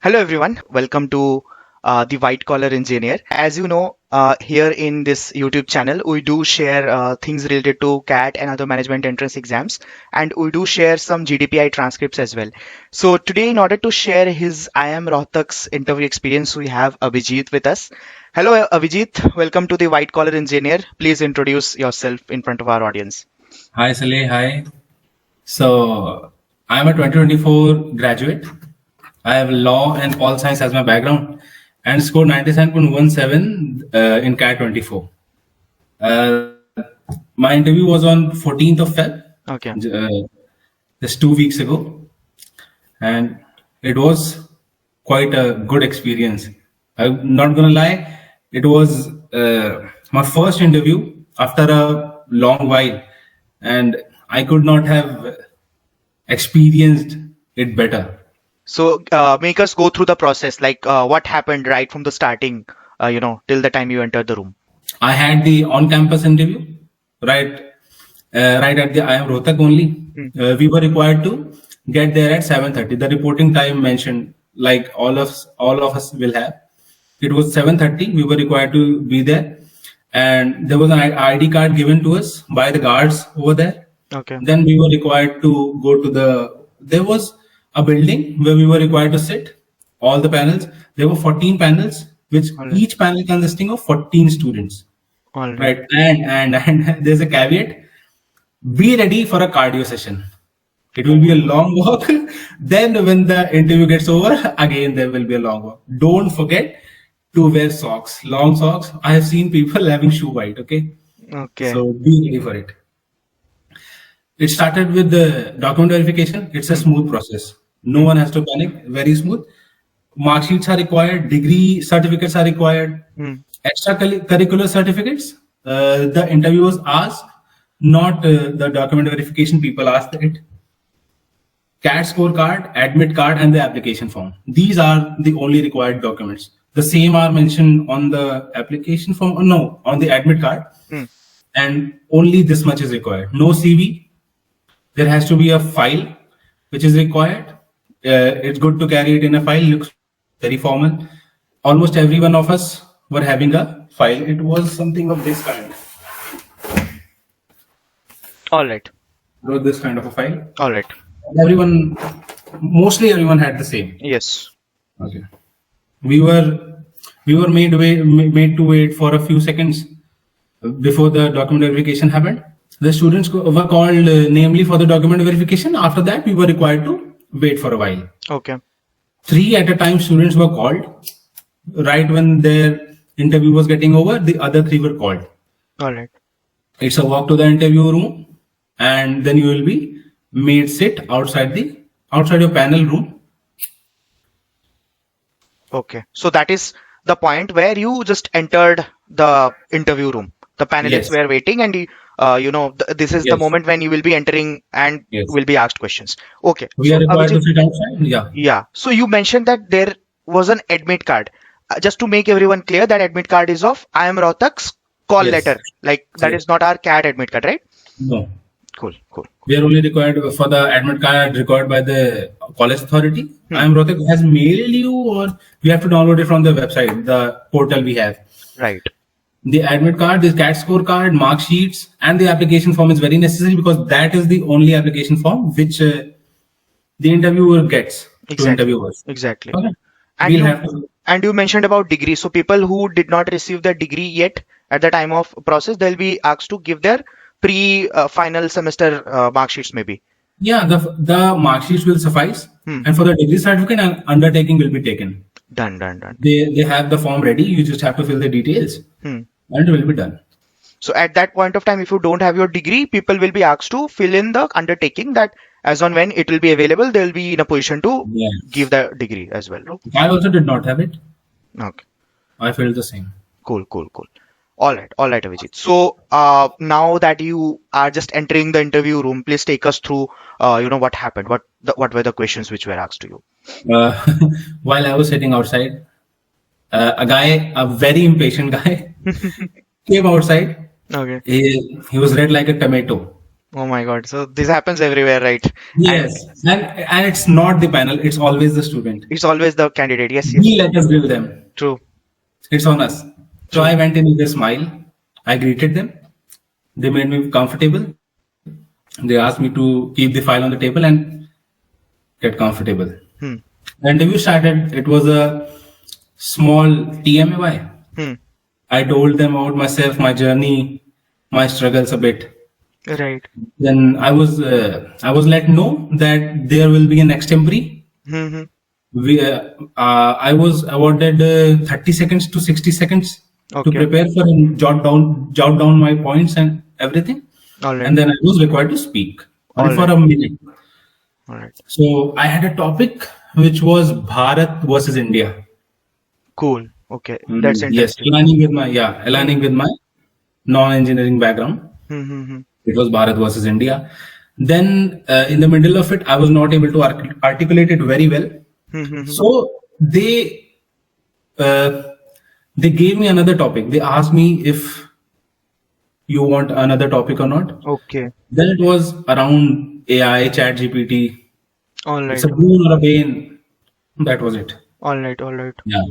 Hello, everyone. Welcome to the White Collar Engineer. As you know, here in this YouTube channel, we do share things related to CAT and other management entrance exams, and we do share some GDPI transcripts as well. So today, in order to share his IIM Rohtak's interview experience, we have Abhijit with us. Hello, Abhijit. Welcome to the White Collar Engineer. Please introduce yourself in front of our audience. Hi, Saleh. Hi. So, I'm a 2024 graduate. I have law and pol science as my background and scored 97.17 in CAT 24. Uh, my interview was on 14th of Feb, Okay. just 2 weeks ago, and it was quite a good experience. I'm not gonna lie, it was my first interview after a long while, and I could not have experienced it better. So make us go through the process, like what happened right from the starting, till the time you entered the room. I had the on-campus interview, right, right at the IIM Rohtak only. We were required to get there at 7:30. The reporting time mentioned, like all of us will have. It was 7:30. We were required to be there, and there was an ID card given to us by the guards over there. Okay. Then we were required to go to there was a building where we were required to sit, all the panels. There were 14 panels, which All right. each panel consisting of 14 students, All right. right? And there's a caveat: be ready for a cardio session. It will be a long walk. Then when the interview gets over, again there will be a long walk. Don't forget to wear socks, long socks. I have seen people having shoe white. Okay, Okay. so be ready for it. It started with the document verification. It's a smooth process. No one has to panic. Very smooth. Mark sheets are required. Degree certificates are required. Hmm. Extracurricular certificates. The interviewers asked, not the document verification people asked it. CAT scorecard, admit card, and the application form. These are the only required documents. The same are mentioned on the application form. No, on the admit card. Hmm. And only this much is required. No CV. There has to be a file which is required. It's good to carry it in a file. Looks very formal. Almost every one of us were having a file. It was something of this kind. All right. It was this kind of a file. All right. Mostly everyone had the same. Yes. Okay. We were made to wait for a few seconds before the document verification happened. The students were called namely for the document verification. After that, we were required to wait for a while. Okay. 3 at a time students were called. Right when their interview was getting over, the other 3 were called. All right. It's a walk to the interview room, and then you will be made sit outside your panel room. Okay. So that is the point where you just entered the interview room. The panelists Yes. were waiting, and this is the Yes. moment when you will be entering and Yes. will be asked questions. Okay. We So are required to Abhijit, sit outside. Yeah. yeah. So you mentioned that there was an admit card. Just to make everyone clear, that admit card is of IIM Rohtak's call Yes. letter. Like that Yes. is not our CAT admit card, right? No. Cool. Cool. We are only required for the admit card required by the college authority. IIM Rohtak has mailed you, or we have to download it from the website, the portal we have. Right. The admit card, the CAT score card, mark sheets, and the application form is very necessary because that is the only application form which the interviewer gets to Exactly. interview us. Exactly. Okay. And We'll you have to. and you mentioned about degree. So people who did not receive their degree yet at the time of process, they'll be asked to give their final semester mark sheets maybe. Yeah, the mark sheets will suffice, and for the degree certificate, an undertaking will be taken. Done. They have the form ready. You just have to fill the details, and it will be done. So at that point of time, if you don't have your degree, people will be asked to fill in the undertaking that as on when it will be available, they'll be in a position to Yeah. give the degree as well. No? I also did not have it. Okay. I felt the same. Cool. All right, Avijit. So now that you are just entering the interview room, please take us through, what happened, what were the questions which were asked to you. Uh, while I was sitting outside, a very impatient guy, came outside. Okay. He was red like a tomato. Oh my God. So this happens everywhere, right? And Yes, and it's not the panel; it's always the student. it's always the candidate. Yes, yes. We let us grill them. True, It's on us. So true. I went in with a smile. I greeted them. They made me comfortable. They asked me to keep the file on the table and get comfortable. Hmm. The interview started. It was a small TMAY. Hmm. I told them about myself, my journey, my struggles a bit. Right. Then I was let know that there will be an extempore. Hmm. Hmm. I was awarded 30 seconds to 60 seconds to Okay. prepare for and jot down my points and everything. All right. And then I was required to speak only All for right. a minute. All right. So I had a topic which was Bharat versus India. Cool. Okay. That's Yes, interesting. aligning Hmm. with my non-engineering background. Hmm. Hmm. Hmm. It was Bharat versus India. Then in the middle of it, I was not able to articulate it very well. Hmm. Hmm. Hmm. So uh, they gave me another topic. They asked me if you want another topic or not. Okay. Then it was around AI, Chat GPT. All It's right. a boon or a bane. That was it. All right. All right. Yeah.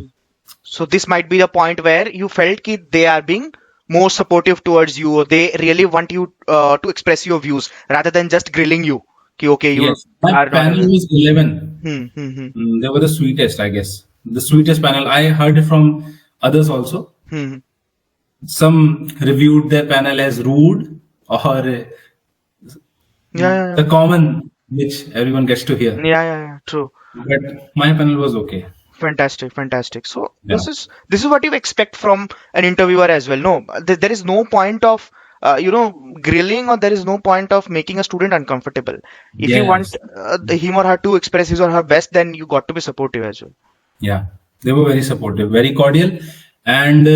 So this might be the point where you felt that they are being more supportive towards you, or they really want you to express your views rather than just grilling you. Ki, okay, you Yes. My are not panel aware. was 11. Hmm. Hmm. Hmm. They were the sweetest, I guess. The sweetest panel. I heard it from others also. Hmm. Hmm. Some reviewed their panel as rude or Yeah. Yeah. the common which everyone gets to Yeah. hear. Yeah. Yeah. Yeah. True. But my panel was okay. Fantastic, fantastic. So Yeah. this is what you expect from an interviewer as well. No, there is no point of grilling, or there is no point of making a student uncomfortable. If you want Yes. him or her to express his or her best, then you got to be supportive as well. Yeah. They were very supportive, very cordial, and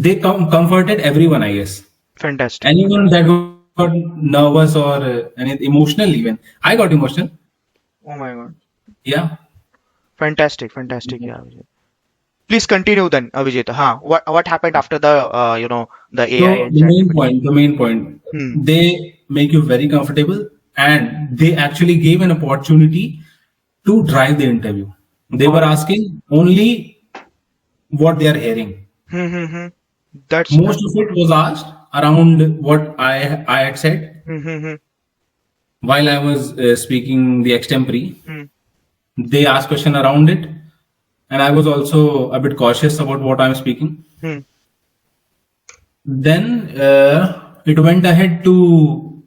they comforted everyone, I guess. Fantastic. Anyone that got nervous or any emotional, even I got emotional. Oh my God. Yeah. Fantastic, fantastic. Yeah. Abhijit. Please continue then, Abhijit. What happened after the AI So and chat GPT? the main point, Hmm. they make you very comfortable, and they actually gave an opportunity to drive the interview. They All were right. asking only what they are hearing. Hmm. Hmm. Hmm. That's. Most of it was asked around what I had said Hmm. Hmm. Hmm. while I was speaking the extempore. Hmm. They asked question around it, and I was also a bit cautious about what I'm speaking. Hmm. Then it went ahead to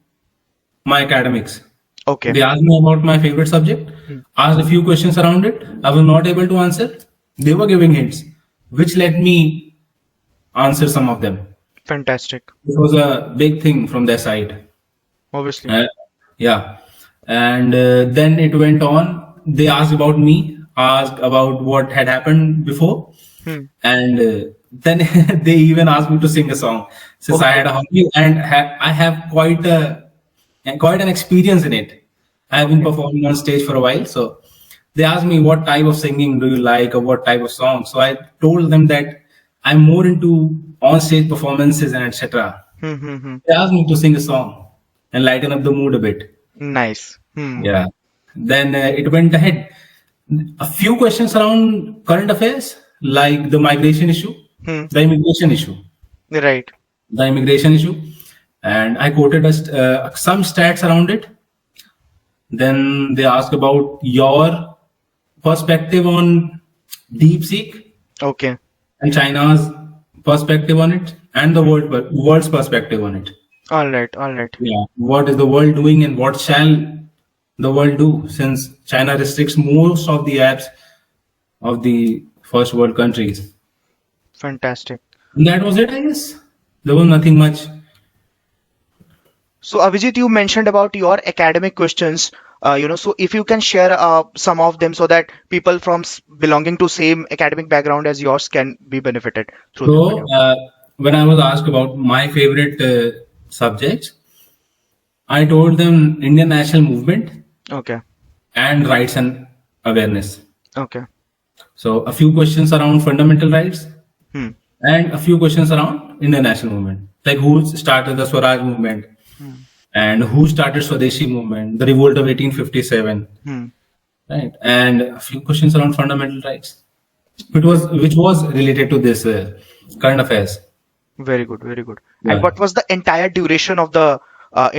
my academics. Okay. They asked me about my favorite subject, Hmm. asked a few questions around it. I was not able to answer. They were giving hints, which let me answer some of them. Fantastic. It was a big thing from their side. Obviously. Uh, yeah. And then it went on. They asked about me, asked about what had happened before. Hmm. And then they even asked me to sing a song since I had Okay. a hobby and I have quite an experience in it. I have been Okay. performing on stage for a while, so they asked me what type of singing do you like or what type of song. So I told them that I'm more into on stage performances and etc. Hmm. Hmm. Hmm. They asked me to sing a song and lighten up the mood a bit. Nice. Hmm. Yeah. Then it went ahead. A few questions around current affairs, like the migration issue, Hmm. the immigration issue, Right. the immigration issue, and I quoted some stats around it. Then they asked about your perspective on DeepSeek Okay. and China's perspective on it, and the world's perspective on it. All right. All right. Yeah, what is the world doing, and what shall the world do since China restricts most of the apps of the first world countries? Fantastic. And that was it, I guess. There was nothing much. So, Abhijit, you mentioned about your academic questions. So if you can share some of them so that people from belonging to same academic background as yours can be benefited through this So, video. when I was asked about my favorite subjects, I told them Indian national movement Okay. and rights and awareness. Okay. So, a few questions around fundamental rights Hmm. and a few questions around Indian national movement, like who started the Swaraj movement Hmm. and who started Swadeshi movement, the revolt of 1857, right? And a few questions around fundamental rights, which was related to this current affairs. Very good, very good. And Yeah. what was the entire duration of the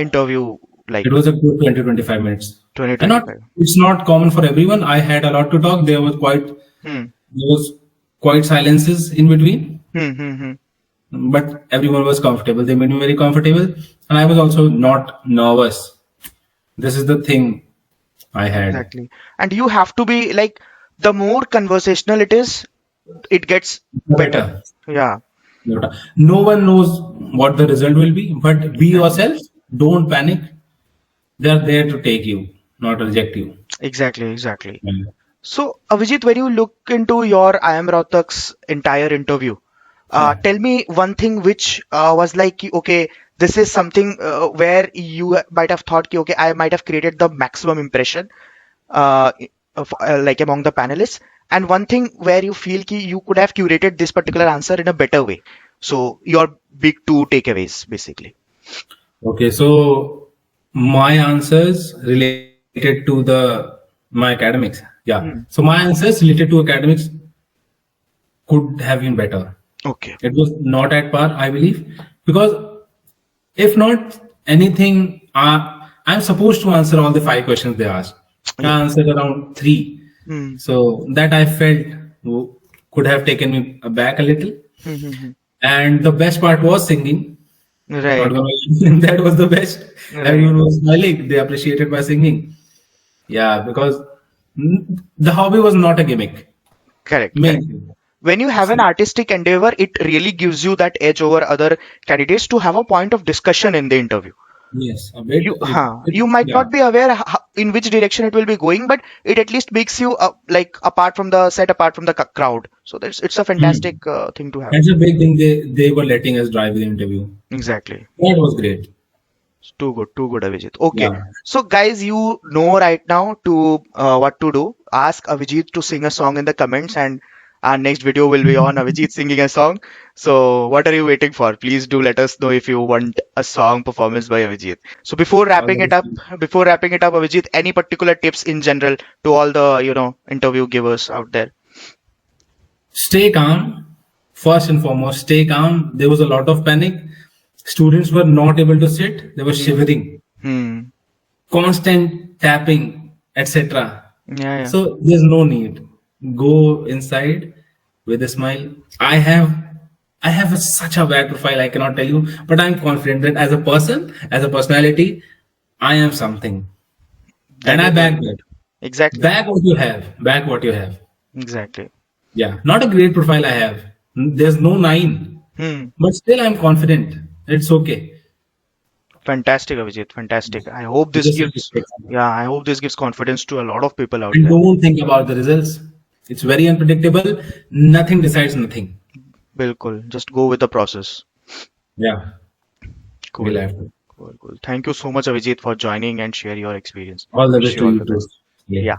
interview like? It was a good 20 25 minutes. 20, And not 25. it's not common for everyone. I had a lot to talk. There was quite silences in between, but everyone was comfortable. They made me very comfortable, and I was also not nervous. This is the thing I had. Exactly. And you have to be like, the more conversational it is, it gets better. Yeah, No one knows what the result will be, but be yourself. Don't panic. They are there to take you, not reject you. exactly, exactly. Yeah. So, Avijit, when you look into your IIM Rohtak's entire interview, tell me one thing which was like, okay, this is something where you might have thought, okay, I might have created the maximum impression, like among the panelists, and one thing where you feel ki you could have curated this particular answer in a better way. So, your big two takeaways, basically. Okay, so my answers related to my academics. Yeah. So my answers related to academics could have been better. Okay. It was not at par, I believe, because if not anything, I'm supposed to answer all the 5 questions they asked. I answered around 3. So that I felt could have taken me back a little. And the best part was singing. Right. Not gonna lie, that was the best. Right. Everyone was smiling. They appreciated my singing. Yeah, because the hobby was not a gimmick. Correct. Main Correct. thing. When you have an artistic endeavor, it really gives you that edge over other candidates to have a point of discussion in the interview. Yes, a bit. You might Yeah. not be aware in which direction it will be going, but it at least makes you like apart from the set, apart from the crowd. So it's a fantastic thing to have. That's a big thing. They were letting us drive the interview. Exactly. That was great. Too good, Avijit. Okay, Yeah. so guys, you know right now to what to do. Ask Avijit to sing a song in the comments, and our next video will be on Avijit singing a song. So what are you waiting for? Please do let us know if you want a song performance by Avijit. So before wrapping it up, Avijit, any particular tips in general to all the interview givers out there? Stay calm. First and foremost, stay calm. There was a lot of panic. Students were not able to sit. They were shivering. Constant tapping, etc. Yeah. So there's no need. Go inside with a smile. I have such a bad profile, I cannot tell you, but I'm confident that as a person, as a personality, I am something. And I back that. Exactly. Back what you have. Back what you have. Exactly. Yeah. Not a great profile I have. There's no 9. But still I'm confident. It's okay. Fantastic, Avijit. Fantastic. I hope this gives confidence to a lot of people out And there. don't think about the results. It's very unpredictable. Nothing decides nothing. Bilkul. Just go with the process. Yeah. Cool. We'll have to. Cool. Thank you so much, Avijit, for joining and share your experience. All the Wish best you to all you the too. best. Yeah. Yeah.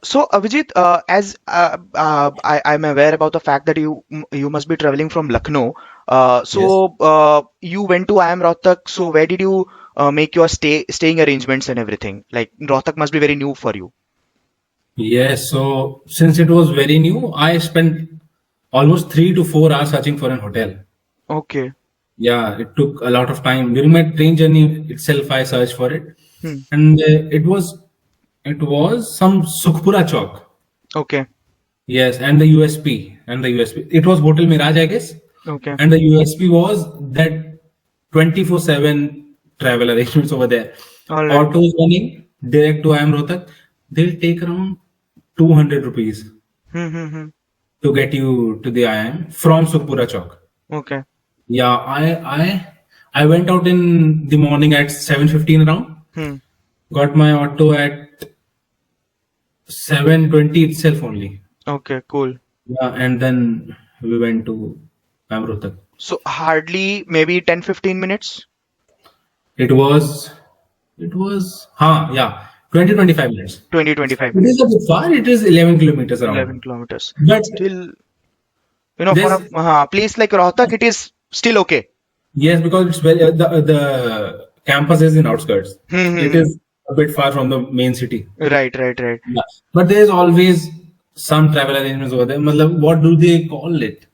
So Avijit, as I'm aware about the fact that you must be traveling from Lucknow. You went to IIM Rohtak. So where did you make your staying arrangements and everything? Like Rohtak must be very new for you. Yes. So since it was very new, I spent almost 3 to 4 hours searching for an hotel. Okay. Yeah, it took a lot of time. During my train journey itself, I searched for it, Hmm. and it was some Sukhpura Chowk. Okay. Yes, and the USP. It was Hotel Mirage, I guess. Okay. And the USP was that 24/7 travel arrangements over there. All right. Autos running direct to IIM Rohtak. They'll take around 200 rupees to get you to the IIM from Sukhpura Chowk. Okay. Yeah, I went out in the morning at 7:15 around. Got my auto at 7:20 itself only. Okay. Cool. Yeah, and then we went to IIM Rohtak. So hardly maybe 10-15 minutes. It was 20-25 minutes. 20-25 It minutes. is a bit far. It is 11 kilometers around. 11 kilometers. But Still, for This- a place like Rohtak, it is still okay. Yes, because it's very the campus is in outskirts. It is a bit far from the main city. Right. Yeah. But there's always some travel arrangements over there. Matlab, what do they call it?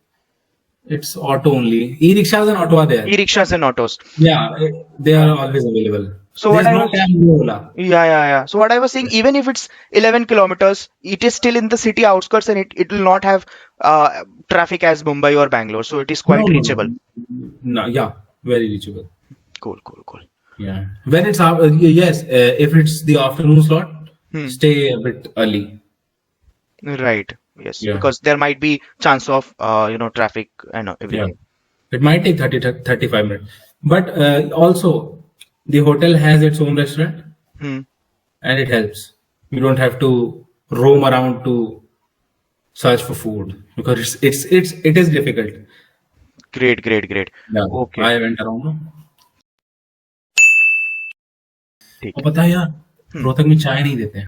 It's auto only. E-rickshaws and auto are there. E-rickshaws and autos. Yeah, they are always available. So what There's I no was, cab, no Ola. yeah. So what I was saying, even if it's 11 kilometers, it is still in the city outskirts, and it will not have traffic as Mumbai or Bangalore. So it is quite No. reachable. No, yeah, very reachable. Cool. Yeah. When it's yes, if it's the afternoon slot, stay a bit early. Right. Yes. Yeah. Because there might be chance of traffic and Yeah. everything. It might take 35 minutes. But also, the hotel has its own restaurant Hmm. and it helps. You don't have to roam around to search for food because it is difficult. Great. Yeah. Okay. I went around. No? ठीक और है. पता है यार रोहतक में चाय नहीं देते हैं